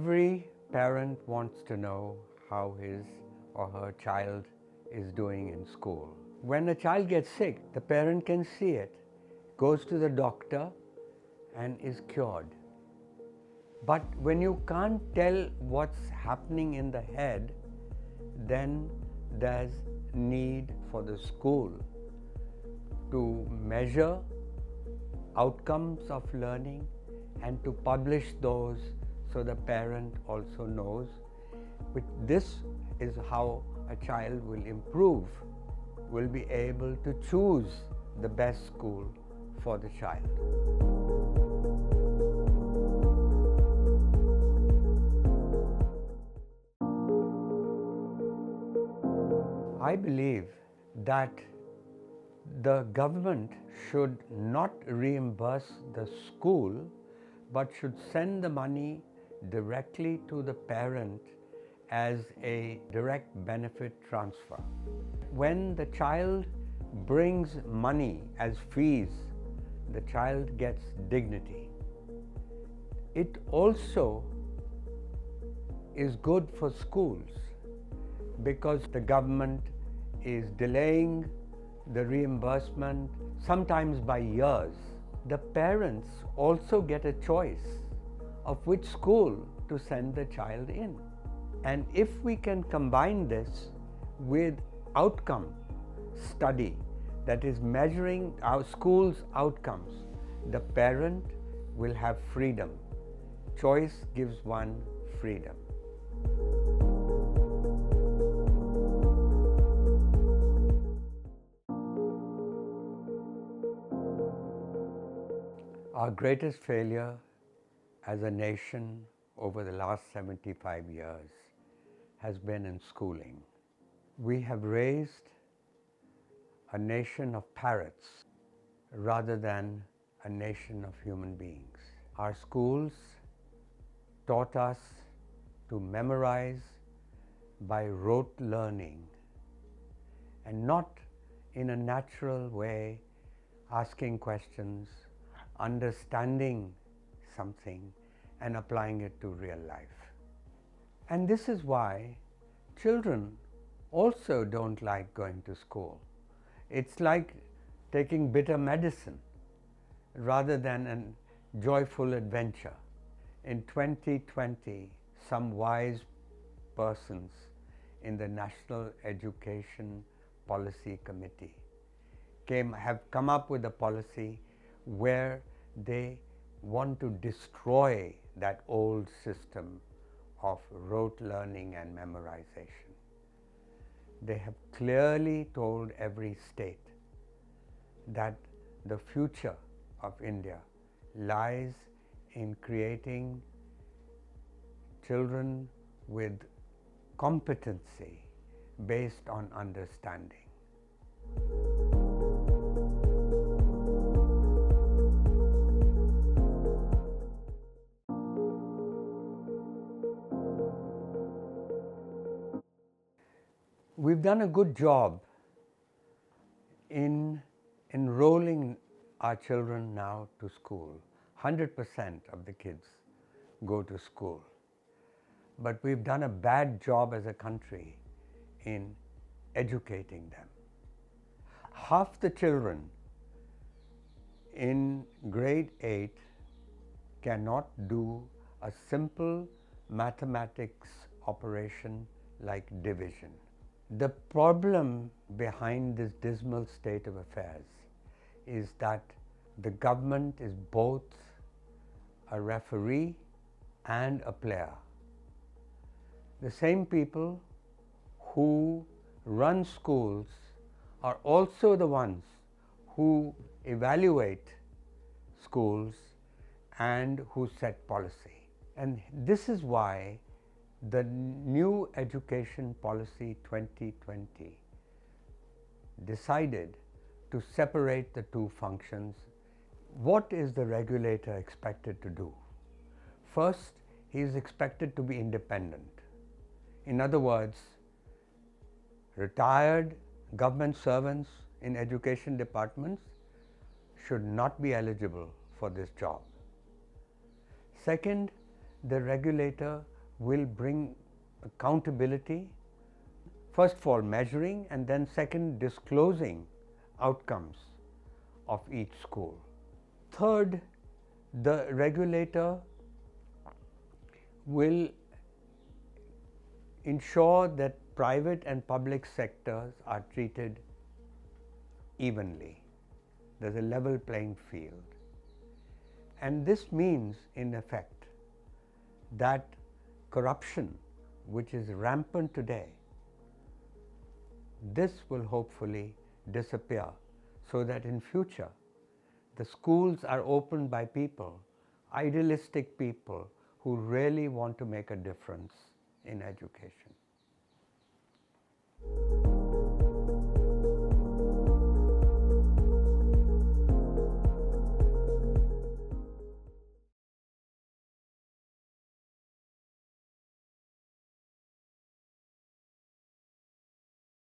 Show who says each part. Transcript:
Speaker 1: Every parent wants to know how his or her child is doing in school. When a child gets sick, the parent can see it, goes to the doctor and is cured. But when you can't tell what's happening in the head, then there's need for the school to measure outcomes of learning and to publish those so the parent also knows. This is how a child will improve, will be able to choose the best school for the child. I believe that the government should not reimburse the school, but should send the money directly to the parent as a direct benefit transfer. When the child brings money as fees, the child gets dignity. It also is good for schools because the government is delaying the reimbursement, sometimes by years. The parents also get a choice of which school to send the child in. And if we can combine this with outcome study that is measuring our school's outcomes, the parent will have freedom. Choice gives one freedom. Our greatest failure as a nation over the last 75 years has been in schooling. We have raised a nation of parrots rather than a nation of human beings. Our schools taught us to memorize by rote learning and not in a natural way, asking questions, understanding something and applying it to real life. And this is why children also don't like going to school. It's like taking bitter medicine rather than a joyful adventure. In 2020, some wise persons in the National Education Policy Committee have come up with a policy where they want to destroy that old system of rote learning and memorization. They have clearly told every state that the future of India lies in creating children with competency based on understanding. We've done a good job in enrolling our children now to school. 100% of the kids go to school. But we've done a bad job as a country in educating them. Half the children in grade 8 cannot do a simple mathematics operation like division. The problem behind this dismal state of affairs is that the government is both a referee and a player. The same people who run schools are also the ones who evaluate schools and who set policy. And this is why the new Education Policy 2020 decided to separate the two functions. What is the regulator expected to do? First, he is expected to be independent. In other words, retired government servants in education departments should not be eligible for this job. Second, the regulator will bring accountability, first of all measuring, and then second disclosing outcomes of each school. Third, the regulator will ensure that private and public sectors are treated evenly. There's a level playing field. And this means, in effect, that corruption, which is rampant today, this will hopefully disappear, so that in future the schools are opened by people, idealistic people who really want to make a difference in education.